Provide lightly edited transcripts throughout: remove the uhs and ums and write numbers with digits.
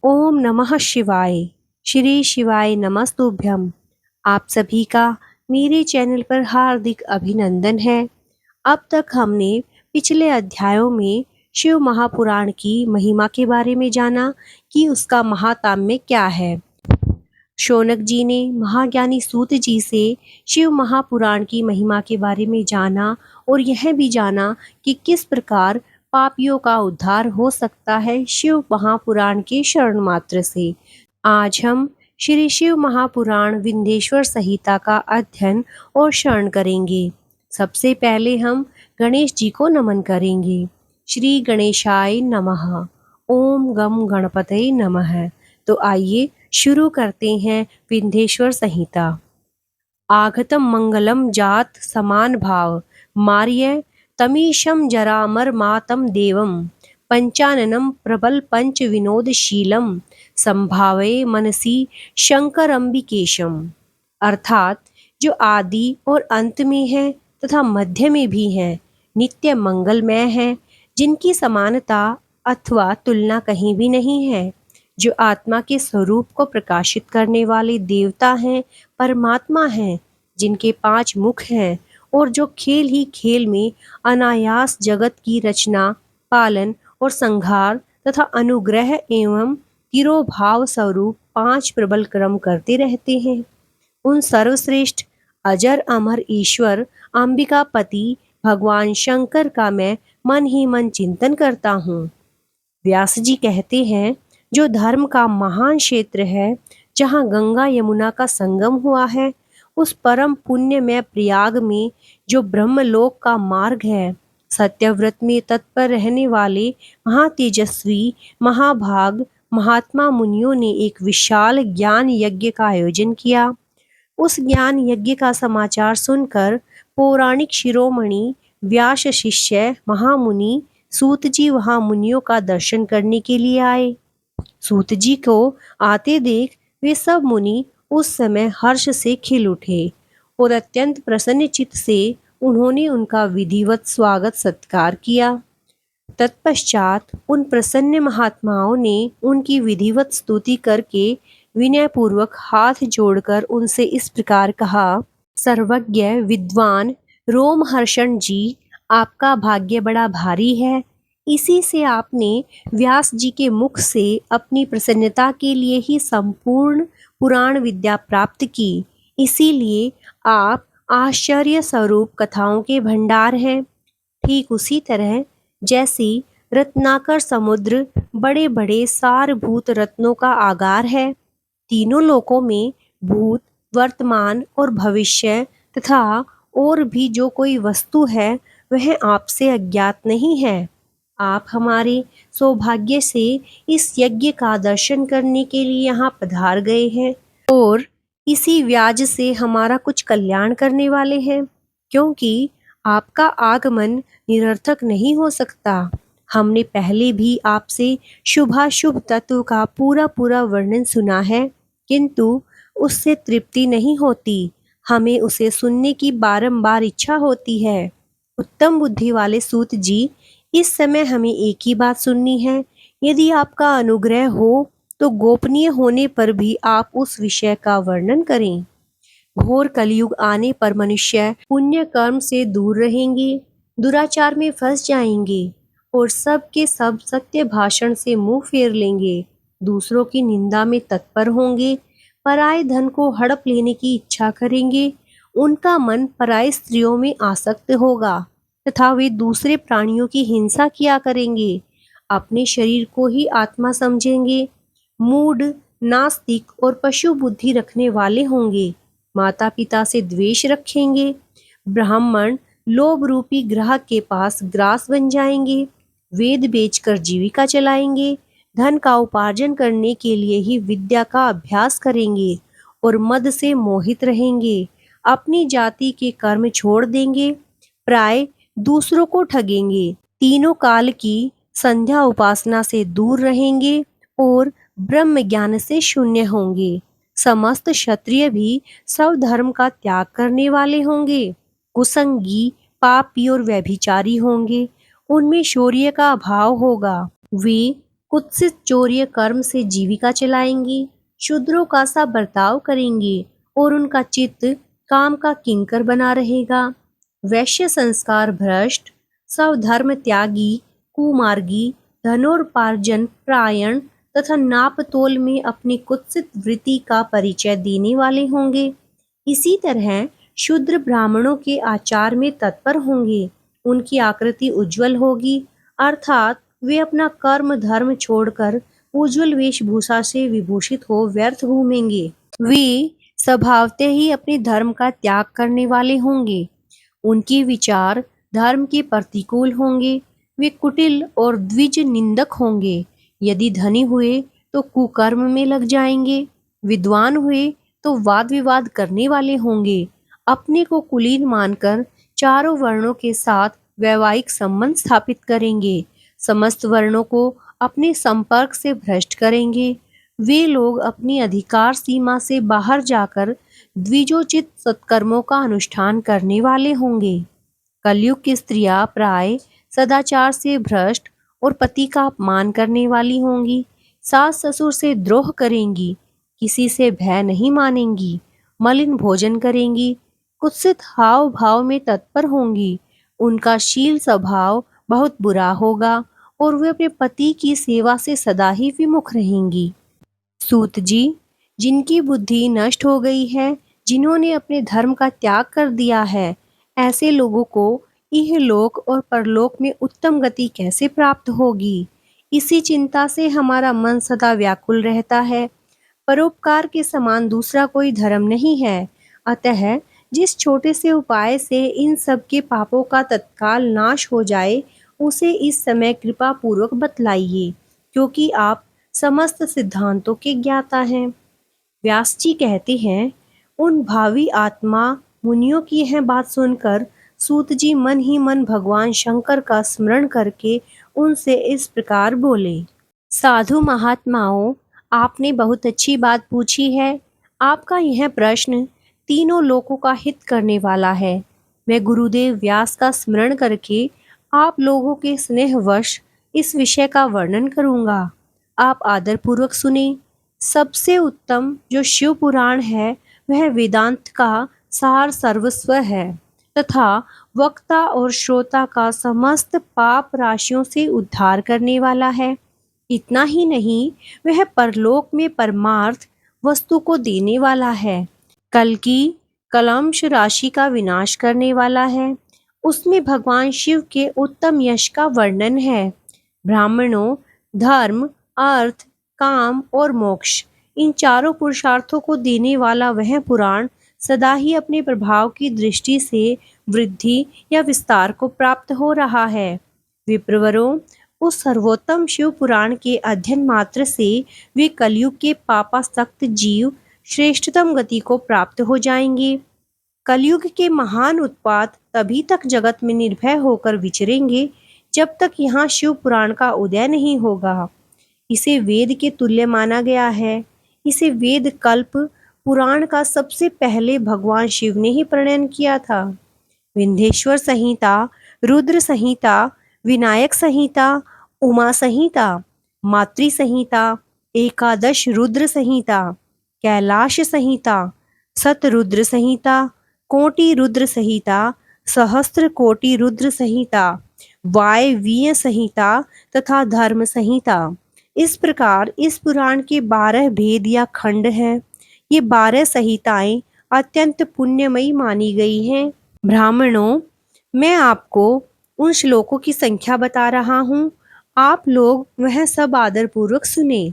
ओम नमः शिवाय। श्री शिवाय नमस्तुभ्यम। आप सभी का मेरे चैनल पर हार्दिक अभिनंदन है। अब तक हमने पिछले अध्यायों में शिव महापुराण की महिमा के बारे में जाना कि उसका महात्म्य क्या है। शौनक जी ने महाज्ञानी सूत जी से शिव महापुराण की महिमा के बारे में जाना और यह भी जाना कि किस प्रकार पापियों का उद्धार हो सकता है शिव महापुराण के शरण मात्र से। आज हम श्री शिव महापुराण विंध्येश्वर संहिता का अध्ययन और श्रवण करेंगे। सबसे पहले हम गणेश जी को नमन करेंगे। श्री गणेशाय नमः। ओम गम गणपतये नमः। तो आइए शुरू करते हैं विंध्येश्वर संहिता। आगतम मंगलम जात समान भाव मार्य तमीशम जरामर मातम देवम पंचाननम प्रबल पंच विनोदशीलम संभावे मनसी शंकर अंबिकेशम। अर्थात जो आदि और अंत में है तथा मध्य में भी है, नित्य मंगलमय है, जिनकी समानता अथवा तुलना कहीं भी नहीं है, जो आत्मा के स्वरूप को प्रकाशित करने वाले देवता हैं, परमात्मा हैं, जिनके 5 मुख हैं और जो खेल ही खेल में अनायास जगत की रचना, पालन और संहार तथा अनुग्रह एवं तिरोभाव स्वरूप 5 प्रबल क्रम करते रहते हैं। उन सर्वश्रेष्ठ अजर अमर ईश्वर अंबिकापति भगवान शंकर का मैं मन ही मन चिंतन करता हूँ। व्यास जी कहते हैं, जो धर्म का महान क्षेत्र है, जहाँ गंगा यमुना का संगम हुआ है, उस परम पुण्य में प्रयाग में जो ब्रह्मलोक का मार्ग है, सत्यव्रत में तत्पर रहने वाले महातेजस्वी महाभाग महात्मा मुनियों ने एक विशाल ज्ञान यज्ञ का आयोजन किया। उस ज्ञान यज्ञ का समाचार सुनकर पौराणिक शिरोमणि व्यास शिष्य महामुनि सूत जी वहां मुनियों का दर्शन करने के लिए आए। सूत जी को आते देख वे सब मुनि उस समय हर्ष से खिल उठे और अत्यंत प्रसन्न चित्त से उन्होंने उनका विधिवत स्वागत सत्कार किया। तत्पश्चात उन प्रसन्न महात्माओं ने उनकी विधिवत स्तुति करके विनयपूर्वक हाथ जोड़कर उनसे इस प्रकार कहा, सर्वज्ञ विद्वान रोमहर्षण जी, आपका भाग्य बड़ा भारी है। इसी से आपने व्यास जी के मुख से अपनी प्रसन्नता के लिए ही संपूर्ण पुराण विद्या प्राप्त की। इसीलिए आप आश्चर्य स्वरूप कथाओं के भंडार हैं। ठीक उसी तरह जैसी रत्नाकर समुद्र बड़े बड़े सारभूत रत्नों का आगार है, तीनों लोकों में भूत, वर्तमान और भविष्य तथा और भी जो कोई वस्तु है वह आपसे अज्ञात नहीं है। आप हमारे सौभाग्य से इस यज्ञ का दर्शन करने के लिए यहाँ पधार गए हैं और इसी व्याज से हमारा कुछ कल्याण करने वाले हैं, क्योंकि आपका आगमन निरर्थक नहीं हो सकता। हमने पहले भी आपसे शुभाशुभ तत्व का पूरा पूरा वर्णन सुना है, किंतु उससे तृप्ति नहीं होती। हमें उसे सुनने की बारंबार इच्छा होती है। उत्तम बुद्धि वाले सूत जी, इस समय हमें एक ही बात सुननी है। यदि आपका अनुग्रह हो तो गोपनीय होने पर भी आप उस विषय का वर्णन करें। घोर कलयुग आने पर मनुष्य पुण्य कर्म से दूर रहेंगे, दुराचार में फंस जाएंगे और सब के सब सत्य भाषण से मुंह फेर लेंगे, दूसरों की निंदा में तत्पर होंगे, पराये धन को हड़प लेने की इच्छा करेंगे, उनका मन पराये स्त्रियों में आसक्त होगा तथा वे दूसरे प्राणियों की हिंसा किया करेंगे, अपने शरीर को ही आत्मा समझेंगे, मूढ़, नास्तिक और पशु बुद्धि रखने वाले होंगे, माता पिता से द्वेष रखेंगे, ब्राह्मण लोभ रूपी ग्राहक के पास ग्रास बन जाएंगे, वेद बेचकर जीविका चलाएंगे, धन का उपार्जन करने के लिए ही विद्या का अभ्यास करेंगे और मद से मोहित रहेंगे, अपनी जाति के कर्म छोड़ देंगे, प्राय दूसरों को ठगेंगे, तीनों काल की संध्या उपासना से दूर रहेंगे और ब्रह्म ज्ञान से शून्य होंगे। समस्त क्षत्रिय भी सब धर्म का त्याग करने वाले होंगे, कुसंगी, पापी और व्यभिचारी होंगे, उनमें शौर्य का अभाव होगा, वे कुत्सित चौर्य कर्म से जीविका चलाएंगी, शूद्रों का सा बर्ताव करेंगे और उनका चित्त काम का किंकर बना रहेगा। वैश्य संस्कार भ्रष्ट, स्वधर्म त्यागी, कुमार्गी, धनोपार्जन प्रायण तथा नापतोल में अपनी कुत्सित वृत्ति का परिचय देने वाले होंगे। इसी तरह शूद्र ब्राह्मणों के आचार में तत्पर होंगे। उनकी आकृति उज्जवल होगी, अर्थात वे अपना कर्म धर्म छोड़कर उज्जवल वेशभूषा से विभूषित हो व्यर्थ घूमेंगे। वे स्वभावतः ही अपने धर्म का त्याग करने वाले होंगे। उनके विचार धर्म के प्रतिकूल होंगे। वे कुटिल और द्विज निंदक होंगे। यदि धनी हुए तो कुकर्म में लग जाएंगे, विद्वान हुए तो वाद विवाद करने वाले होंगे। अपने को कुलीन मानकर चारों वर्णों के साथ वैवाहिक संबंध स्थापित करेंगे। समस्त वर्णों को अपने संपर्क से भ्रष्ट करेंगे। वे लोग अपनी अधिकार सीमा से बाहर जाकर द्विजोचित सत्कर्मों का अनुष्ठान करने वाले होंगे। कलयुग की स्त्रियां प्राय सदाचार से भ्रष्ट और पति का अपमान करने वाली होंगी। सास ससुर से द्रोह करेंगी, किसी से भय नहीं मानेंगी, मलिन भोजन करेंगी, कुत्सित हाव भाव में तत्पर होंगी। उनका शील स्वभाव बहुत बुरा होगा और वे अपने पति की सेवा से सदा ही विमुख रहेंगी। सूत जी, जिनकी बुद्धि नष्ट हो गई है, जिन्होंने अपने धर्म का त्याग कर दिया है, ऐसे लोगों को इहलोक और परलोक में उत्तम गति कैसे प्राप्त होगी? इसी चिंता से हमारा मन सदा व्याकुल रहता है। परोपकार के समान दूसरा कोई धर्म नहीं है। अतः जिस छोटे से उपाय से इन सब के पापों का तत्काल नाश हो जाए, उसे इस समय कृपा पूर्वक बतलाइए, क्योंकि आप समस्त सिद्धांतों के ज्ञाता हैं। व्यास जी कहते हैं, उन भावी आत्मा मुनियों की यह बात सुनकर सूत जी मन ही मन भगवान शंकर का स्मरण करके उनसे इस प्रकार बोले। साधु महात्माओं, आपने बहुत अच्छी बात पूछी है। आपका यह प्रश्न तीनों लोकों का हित करने वाला है। मैं गुरुदेव व्यास का स्मरण करके आप लोगों के स्नेहवश इस विषय का वर्णन करूंगा। आप आदरपूर्वक सुने। सबसे उत्तम जो शिव पुराण है, वह वेदांत का सार सर्वस्व है तथा वक्ता और श्रोता का समस्त पाप राशियों से उद्धार करने वाला है। इतना ही नहीं, वह परलोक में परमार्थ वस्तु को देने वाला है। कल की कलंश राशि का विनाश करने वाला है। उसमें भगवान शिव के उत्तम यश का वर्णन है। ब्राह्मणों, धर्म, अर्थ, काम और मोक्ष, इन चारों पुरुषार्थों को देने वाला वह पुराण सदा ही अपने प्रभाव की दृष्टि से वृद्धि या विस्तार को प्राप्त हो रहा है। विप्रवरों, उस सर्वोत्तम शिव पुराण के अध्ययन मात्र से वे कलयुग के पापासक्त जीव श्रेष्ठतम गति को प्राप्त हो जाएंगे। कलयुग के महान उत्पात तभी तक जगत में निर्भय होकर विचरेंगे जब तक यहाँ शिव पुराण का उदय नहीं होगा। इसे वेद के तुल्य माना गया है। इसे वेद कल्प पुराण का सबसे पहले भगवान शिव ने ही प्रणयन किया था। विंध्येश्वर संहिता, रुद्र संहिता, विनायक संहिता, उमा संहिता, मातृ संहिता, एकादश रुद्र संहिता, कैलाश संहिता, सतरुद्र संहिता, कोटि रुद्र संहिता, सहस्त्र कोटि रुद्र संहिता, वायवीय संहिता तथा धर्म संहिता। इस प्रकार इस पुराण के 12 भेद या खंड हैं। ये 12 संहिताएं अत्यंत पुण्यमयी मानी गई हैं। ब्राह्मणों, मैं आपको उन श्लोकों की संख्या बता रहा हूँ। आप लोग वह सब आदरपूर्वक सुने।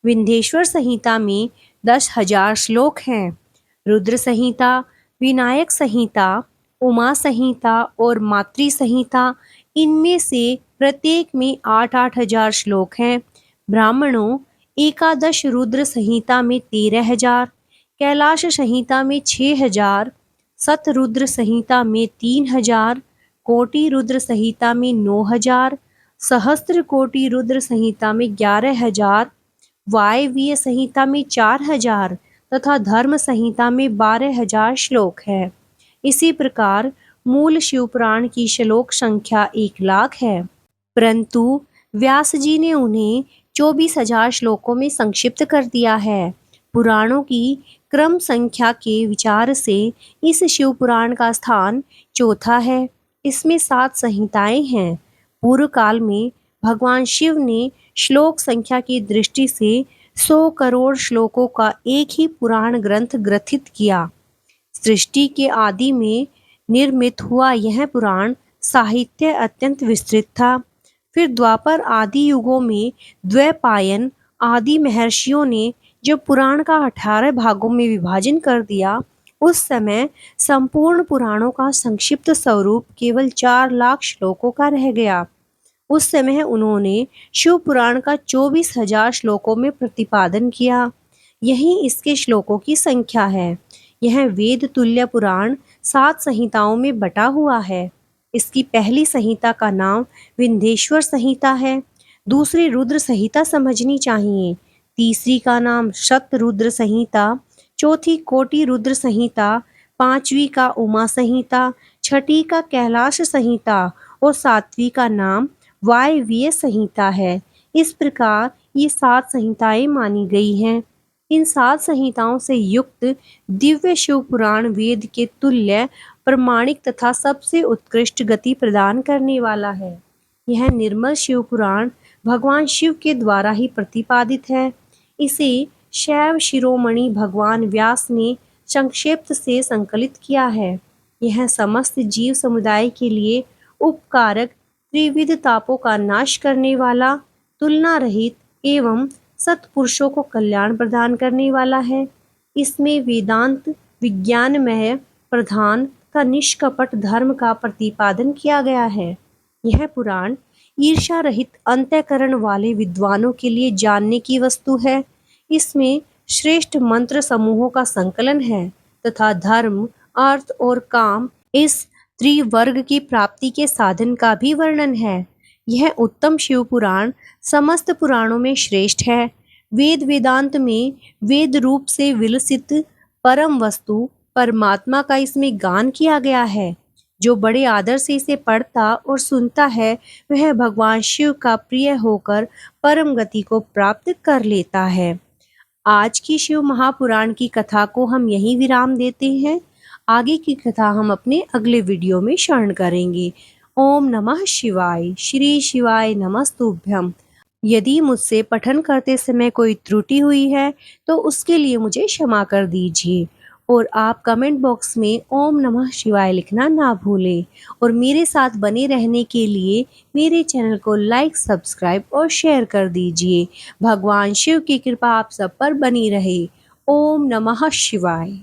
विंध्येश्वर संहिता में 10,000 श्लोक हैं। रुद्र संहिता, विनायक संहिता, उमा संहिता और मातृ संहिता, इनमें से प्रत्येक में 8-8 हजार श्लोक हैं। ब्राह्मणों, एकादश रुद्र संहिता में 13,000, कैलाश संहिता में 6,000, सतरुद्र संहिता में 3,000, कोटि रुद्र संहिता में 9,000, सहस्त्र कोटि रुद्र संहिता में 11,000, वायवीय संहिता में 4,000 तथा धर्म संहिता में 12,000 श्लोक है। इसी प्रकार मूल शिवपुराण की श्लोक संख्या 1 लाख है, परंतु व्यास जी ने उन्हें 24,000 श्लोकों में संक्षिप्त कर दिया है। पुराणों की क्रम संख्या के विचार से इस शिव पुराण का स्थान चौथा है। इसमें 7 संहिताएं हैं। पूर्व काल में भगवान शिव ने श्लोक संख्या की दृष्टि से 100 करोड़ श्लोकों का एक ही पुराण ग्रंथ ग्रथित किया। सृष्टि के आदि में निर्मित हुआ यह पुराण साहित्य अत्यंत विस्तृत था। फिर द्वापर आदि युगों में द्वैपायन आदि महर्षियों ने जब पुराण का 18 भागों में विभाजन कर दिया, उस समय संपूर्ण पुराणों का संक्षिप्त स्वरूप केवल 4 लाख श्लोकों का रह गया। उस समय उन्होंने शिव पुराण का 24,000 श्लोकों में प्रतिपादन किया। यही इसके श्लोकों की संख्या है। यह वेद तुल्य पुराण 7 संहिताओं में बटा हुआ है। इसकी पहली संहिता का नाम विंध्येश्वर संहिता है। दूसरी रुद्र संहिता समझनी चाहिए। तीसरी का नाम शतरुद्र संहिता, चौथी कोटि रुद्र संहिता, पांचवी का उमा संहिता, छठी का कैलाश संहिता और सातवीं का नाम वायव्य संहिता है। इस प्रकार ये 7 संहिताएं मानी गई हैं। इन 7 संहिताओं से युक्त दिव्य शिव पुराण वेद के तुल्य प्रमाणिक तथा सबसे उत्कृष्ट गति प्रदान करने वाला है। यह निर्मल शिव पुराण भगवान शिव के द्वारा ही प्रतिपादित है। इसे शैव शिरोमणि भगवान व्यास ने संक्षिप्त से संकलित किया है। यह समस्त जीव समुदाय के लिए उपकारक, त्रिविध तापों का नाश करने वाला, तुलना रहित एवं सत्पुरुषों को कल्याण प्रदान करने वाला है। इसमें वेदांत विज्ञानमय प्रधान का निष्कपट धर्म का प्रतिपादन किया गया है। यह पुराण ईर्ष्या रहित अंतःकरण वाले विद्वानों के लिए जानने की वस्तु है। इसमें श्रेष्ठ मंत्र समूहों का संकलन है तथा धर्म, अर्थ और काम इस त्रिवर्ग की प्राप्ति के साधन का भी वर्णन है। यह उत्तम शिव पुराण समस्त पुराणों में श्रेष्ठ है। वेद वेदांत में वेद रूप से विलसित परम वस्तु परमात्मा का इसमें गान किया गया है। जो बड़े आदर से इसे पढ़ता और सुनता है, वह भगवान शिव का प्रिय होकर परम गति को प्राप्त कर लेता है। आज की शिव महापुराण की कथा को हम यहीं विराम देते हैं। आगे की कथा हम अपने अगले वीडियो में श्रवण करेंगे। ओम नमः शिवाय। श्री शिवाय नमस्तुभ्यम। यदि मुझसे पठन करते समय कोई त्रुटि हुई है तो उसके लिए मुझे क्षमा कर दीजिए और आप कमेंट बॉक्स में ओम नमः शिवाय लिखना ना भूलें। और मेरे साथ बने रहने के लिए मेरे चैनल को लाइक, सब्सक्राइब और शेयर कर दीजिए। भगवान शिव की कृपा आप सब पर बनी रहे। ओम नमः शिवाय।